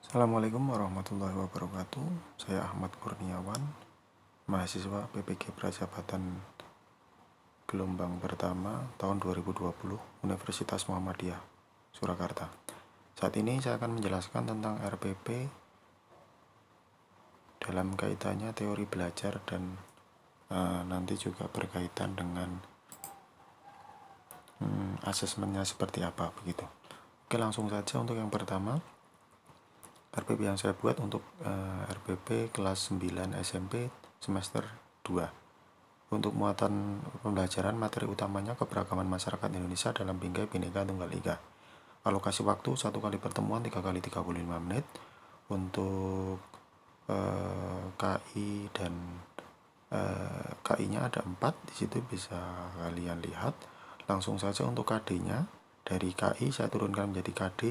Assalamualaikum warahmatullahi wabarakatuh. Saya Ahmad Kurniawan, mahasiswa PPG Prajabatan gelombang pertama tahun 2020 Universitas Muhammadiyah, Surakarta. Saat ini saya akan menjelaskan tentang RPP dalam kaitannya teori belajar dan nanti juga berkaitan dengan asesmennya seperti apa begitu. Oke, langsung saja untuk yang pertama. RPP yang saya buat untuk RPP kelas 9 SMP semester 2. Untuk muatan pembelajaran, materi utamanya keberagaman masyarakat Indonesia dalam Bingkai Bhinneka Tunggal Ika. Alokasi waktu 1 kali pertemuan 3 kali 35 menit. Untuk KI dan KI-nya ada 4, di situ bisa kalian lihat. Langsung saja untuk KD-nya, dari KI saya turunkan menjadi KD.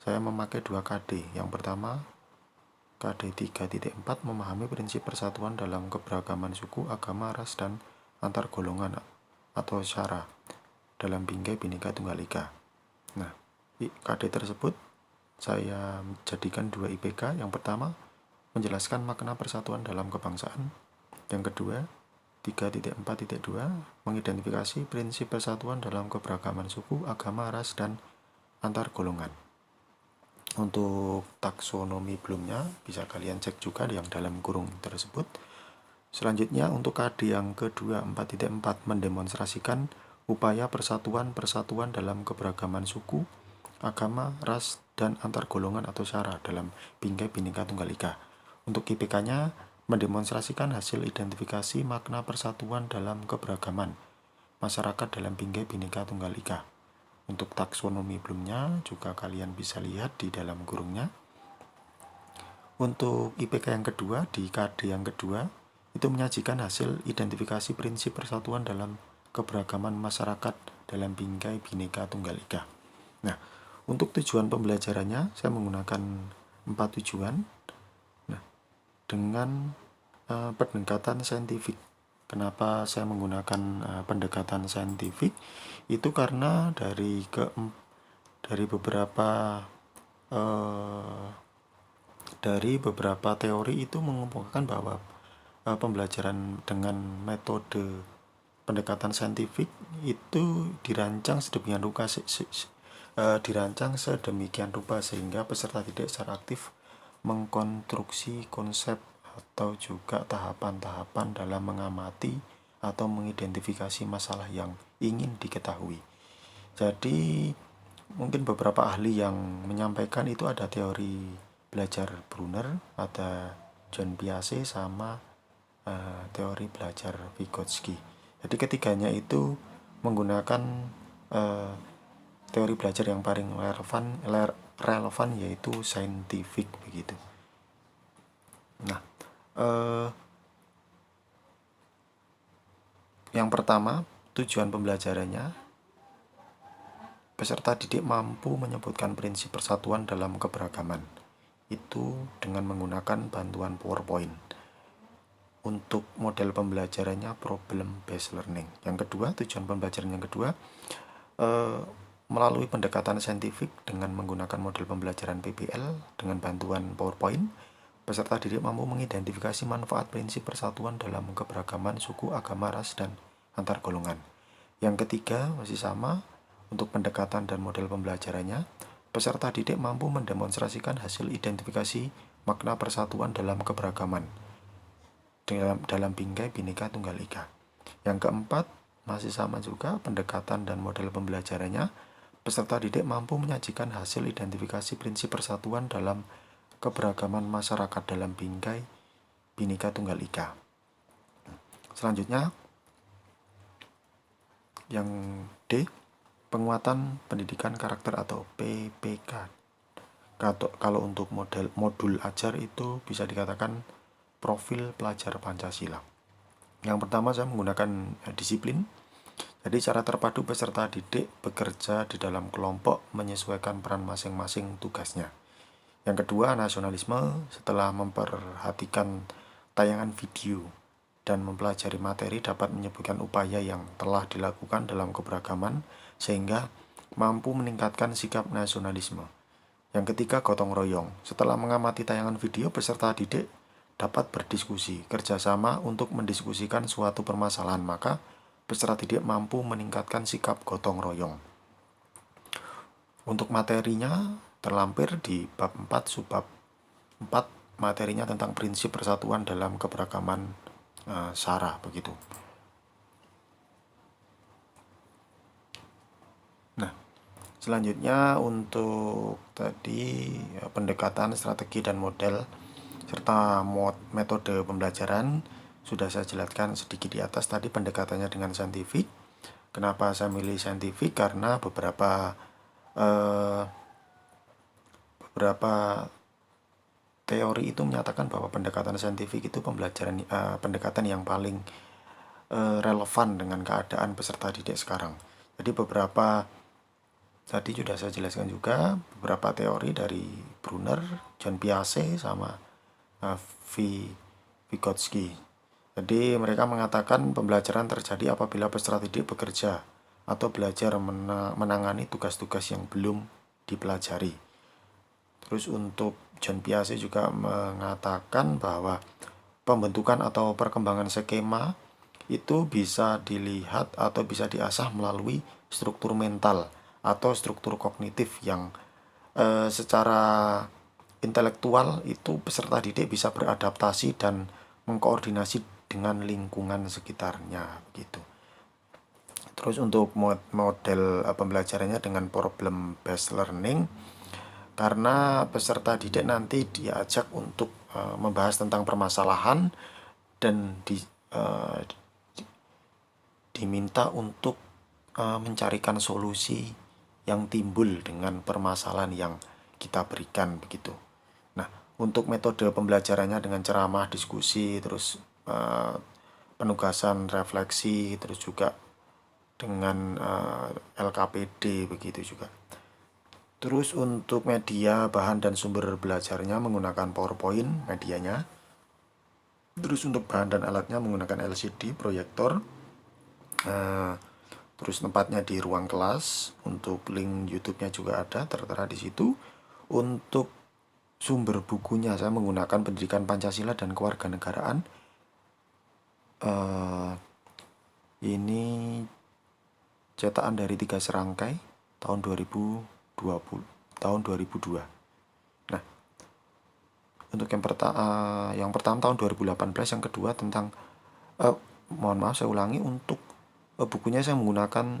Saya memakai 2 KD. Yang pertama, KD 3.4 memahami prinsip persatuan dalam keberagaman suku, agama, ras, dan antar golongan atau syara dalam Bingkai Bhinneka Tunggal Ika. Nah, KD tersebut saya jadikan 2 IPK. Yang pertama, menjelaskan makna persatuan dalam kebangsaan. Yang kedua, 3.4.2 mengidentifikasi prinsip persatuan dalam keberagaman suku, agama, ras, dan antar golongan. Untuk taksonomi belumnya bisa kalian cek juga yang dalam kurung tersebut. Selanjutnya untuk KD yang kedua 4.4 mendemonstrasikan upaya persatuan dalam keberagaman suku, agama, ras, dan antar golongan atau syara dalam Bingkai Bhinneka Tunggal Ika. Untuk IPK-nya mendemonstrasikan hasil identifikasi makna persatuan dalam keberagaman masyarakat dalam Bingkai Bhinneka Tunggal Ika. Untuk taksonomi belumnya juga kalian bisa lihat di dalam kurungnya. Untuk IPK yang kedua, di KD yang kedua, itu menyajikan hasil identifikasi prinsip persatuan dalam keberagaman masyarakat dalam Bingkai Bhinneka Tunggal Ika. Nah, untuk tujuan pembelajarannya, saya menggunakan 4 tujuan. Nah, dengan pendekatan saintifik. Kenapa saya menggunakan pendekatan saintifik? Itu karena dari beberapa teori itu mengemukakan bahwa pembelajaran dengan metode pendekatan saintifik itu dirancang sedemikian rupa sehingga peserta didik secara aktif mengkonstruksi konsep atau juga tahapan-tahapan dalam mengamati atau mengidentifikasi masalah yang ingin diketahui. Jadi mungkin beberapa ahli yang menyampaikan itu ada teori belajar Brunner, ada John Piaget, sama teori belajar Vygotsky. Jadi ketiganya itu menggunakan teori belajar yang paling relevan yaitu saintifik begitu. Nah, yang pertama, tujuan pembelajarannya, peserta didik mampu menyebutkan prinsip persatuan dalam keberagaman. Itu dengan menggunakan bantuan PowerPoint. Untuk model pembelajarannya problem based learning. Yang kedua, tujuan pembelajaran yang kedua, melalui pendekatan saintifik dengan menggunakan model pembelajaran PBL dengan bantuan PowerPoint, peserta didik mampu mengidentifikasi manfaat prinsip persatuan dalam keberagaman suku, agama, ras, dan antar golongan. Yang ketiga, masih sama, untuk pendekatan dan model pembelajarannya, peserta didik mampu mendemonstrasikan hasil identifikasi makna persatuan dalam keberagaman dalam Bingkai Bhinneka Tunggal Ika. Yang keempat, masih sama juga pendekatan dan model pembelajarannya, peserta didik mampu menyajikan hasil identifikasi prinsip persatuan dalam keberagaman masyarakat dalam Bingkai Bhinneka Tunggal Ika. Selanjutnya, yang D, penguatan pendidikan karakter atau PPK. Kalau untuk modul ajar itu bisa dikatakan profil pelajar Pancasila. Yang pertama saya menggunakan disiplin. Jadi cara terpadu peserta didik bekerja di dalam kelompok menyesuaikan peran masing-masing tugasnya. Yang kedua, nasionalisme. Setelah memperhatikan tayangan video dan mempelajari materi dapat menyebutkan upaya yang telah dilakukan dalam keberagaman sehingga mampu meningkatkan sikap nasionalisme. Yang ketiga, gotong royong. Setelah mengamati tayangan video, peserta didik dapat berdiskusi, kerjasama untuk mendiskusikan suatu permasalahan, maka peserta didik mampu meningkatkan sikap gotong royong. Untuk materinya terlampir di bab 4 subbab 4, materinya tentang prinsip persatuan dalam keberagaman SARA begitu. Nah, selanjutnya untuk tadi pendekatan, strategi dan model serta metode pembelajaran sudah saya jelaskan sedikit di atas. Tadi pendekatannya dengan saintifik. Kenapa saya milih saintifik? Karena beberapa teori itu menyatakan bahwa pendekatan saintifik itu pendekatan yang paling relevan dengan keadaan peserta didik sekarang. Jadi tadi sudah saya jelaskan juga beberapa teori dari Brunner, John Piaget, sama Vygotsky. Jadi mereka mengatakan pembelajaran terjadi apabila peserta didik bekerja atau belajar menangani tugas-tugas yang belum dipelajari. Terus untuk John Piaget juga mengatakan bahwa pembentukan atau perkembangan skema itu bisa dilihat atau bisa diasah melalui struktur mental atau struktur kognitif yang secara intelektual itu peserta didik bisa beradaptasi dan mengkoordinasi dengan lingkungan sekitarnya begitu. Terus untuk model pembelajarannya dengan problem based learning, karena peserta didik nanti diajak untuk membahas tentang permasalahan dan diminta untuk mencarikan solusi yang timbul dengan permasalahan yang kita berikan begitu. Nah, untuk metode pembelajarannya dengan ceramah, diskusi, terus penugasan, refleksi, terus juga dengan LKPD begitu juga. Terus untuk media, bahan dan sumber belajarnya menggunakan PowerPoint medianya. Terus untuk bahan dan alatnya menggunakan LCD, proyektor. Terus tempatnya di ruang kelas. Untuk link YouTube-nya juga ada, tertera di situ. Untuk sumber bukunya saya menggunakan Pendidikan Pancasila dan Kewarganegaraan. Ini cetakan dari 3 serangkai tahun 2002. Nah, untuk yang pertama tahun 2018, yang kedua tentang mohon maaf saya ulangi, untuk bukunya saya menggunakan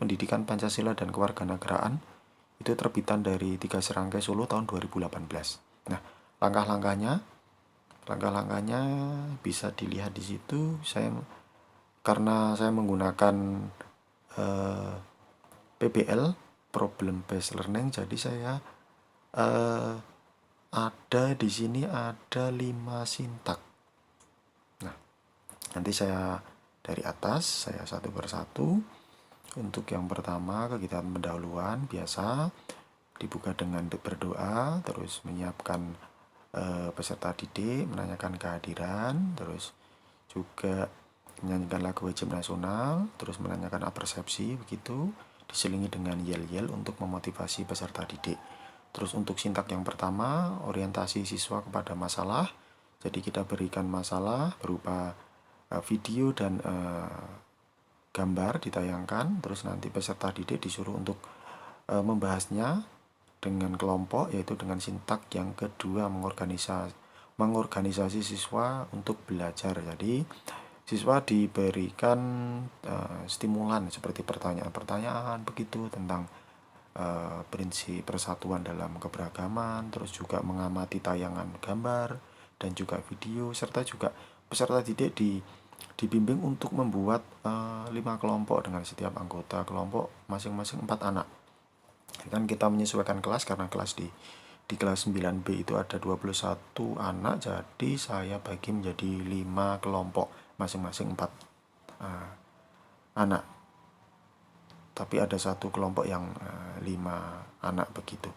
Pendidikan Pancasila dan Kewarganegaraan, itu terbitan dari 3 serangkai Solo tahun 2018. Nah, langkah-langkahnya bisa dilihat di situ. Karena saya menggunakan PBL, Problem Based Learning, jadi saya ada di sini ada 5 sintak. Nah, nanti saya dari atas, saya satu persatu. Untuk yang pertama, kegiatan pendahuluan biasa dibuka dengan berdoa, terus menyiapkan peserta didik, menanyakan kehadiran, terus juga menyanyikan lagu wajib nasional, terus menanyakan persepsi begitu, diselingi dengan yel-yel untuk memotivasi peserta didik. Terus untuk sintak yang pertama, orientasi siswa kepada masalah. Jadi kita berikan masalah berupa video dan gambar ditayangkan, terus nanti peserta didik disuruh untuk membahasnya dengan kelompok, yaitu dengan sintak yang kedua, mengorganisasi siswa untuk belajar. Jadi siswa diberikan stimulan seperti pertanyaan-pertanyaan begitu tentang prinsip persatuan dalam keberagaman, terus juga mengamati tayangan gambar dan juga video, serta juga peserta didik dibimbing untuk membuat 5 kelompok dengan setiap anggota kelompok masing-masing 4 anak. Dan kita menyesuaikan kelas, karena kelas di kelas 9B itu ada 21 anak, jadi saya bagi menjadi 5 kelompok masing-masing 4 anak. Tapi ada satu kelompok yang 5 anak begitu.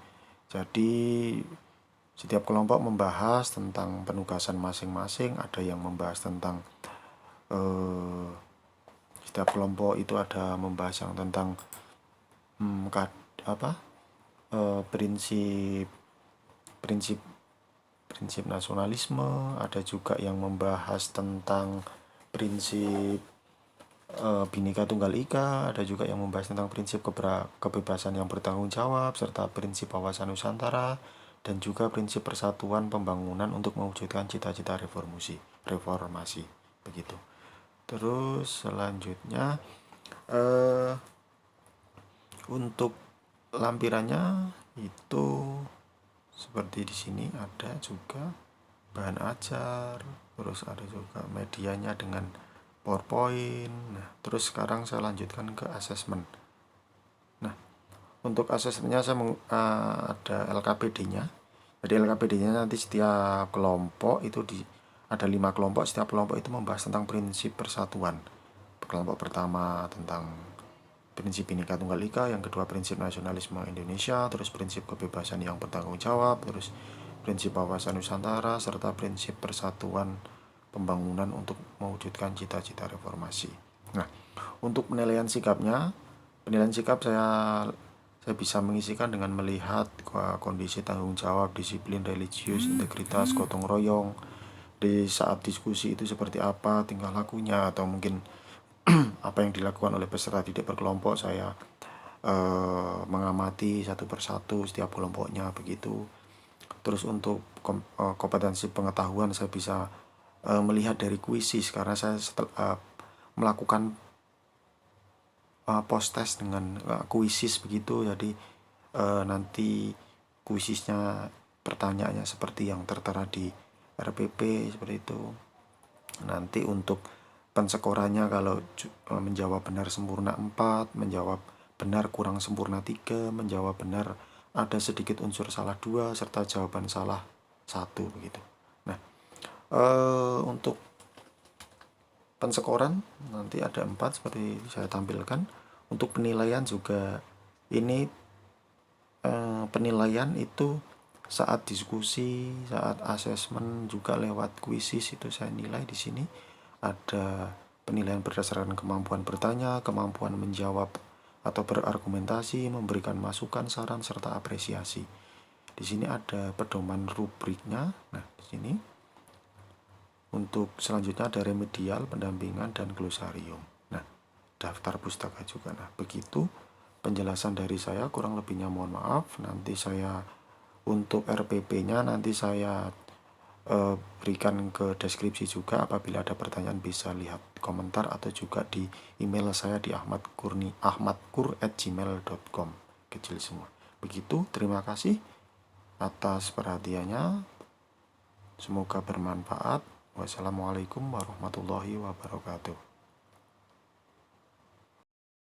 Jadi setiap kelompok membahas tentang penugasan masing-masing. Ada yang membahas tentang setiap kelompok itu ada membahas yang tentang prinsip prinsip prinsip nasionalisme, ada juga yang membahas tentang prinsip Bhinneka Tunggal Ika, ada juga yang membahas tentang prinsip kebebasan yang bertanggung jawab, serta prinsip wawasan Nusantara, dan juga prinsip persatuan pembangunan untuk mewujudkan cita-cita reformasi, begitu. Terus selanjutnya untuk lampirannya itu seperti di sini ada juga bahan ajar, terus ada juga medianya dengan PowerPoint. Nah, terus sekarang saya lanjutkan ke asesmen. Nah, untuk asesmennya saya ada LKPD-nya. Jadi LKPD-nya nanti setiap kelompok itu ada 5 kelompok, setiap kelompok itu membahas tentang prinsip persatuan. Kelompok pertama tentang prinsip Bhinneka Tunggal Ika, yang kedua prinsip nasionalisme Indonesia, terus prinsip kebebasan yang bertanggung jawab, terus prinsip wawasan Nusantara, serta prinsip persatuan pembangunan untuk mewujudkan cita-cita reformasi. Nah, untuk penilaian sikap saya bisa mengisikan dengan melihat kondisi tanggung jawab, disiplin religius, integritas, gotong royong di saat diskusi itu seperti apa tingkah lakunya, atau mungkin apa yang dilakukan oleh peserta didik berkelompok. Saya mengamati satu persatu setiap kelompoknya, begitu. Terus untuk kompetensi pengetahuan saya bisa melihat dari kuisis, karena saya melakukan post test dengan kuisis, begitu. Jadi nanti kuisisnya pertanyaannya seperti yang tertera di RPP, seperti itu. Nanti untuk pensekorannya, kalau menjawab benar sempurna 4, menjawab benar kurang sempurna 3, menjawab benar ada sedikit unsur salah 2, serta jawaban salah 1, begitu. Nah, untuk pensekoran nanti ada 4 seperti saya tampilkan. Untuk penilaian juga ini penilaian itu saat diskusi, saat asesmen, juga lewat kuisis itu saya nilai di sini. Ada penilaian berdasarkan kemampuan bertanya, kemampuan menjawab atau berargumentasi, memberikan masukan, saran, serta apresiasi. Di sini ada pedoman rubriknya. Nah, di sini untuk selanjutnya ada remedial, pendampingan, dan glosarium. Nah, daftar pustaka juga. Nah, begitu penjelasan dari saya, kurang lebihnya mohon maaf. Nanti saya untuk RPP-nya nanti saya berikan ke deskripsi juga. Apabila ada pertanyaan bisa lihat komentar atau juga di email saya di ahmadkur@gmail.com, kecil semua. Begitu, terima kasih atas perhatiannya. Semoga bermanfaat. Wassalamualaikum warahmatullahi wabarakatuh.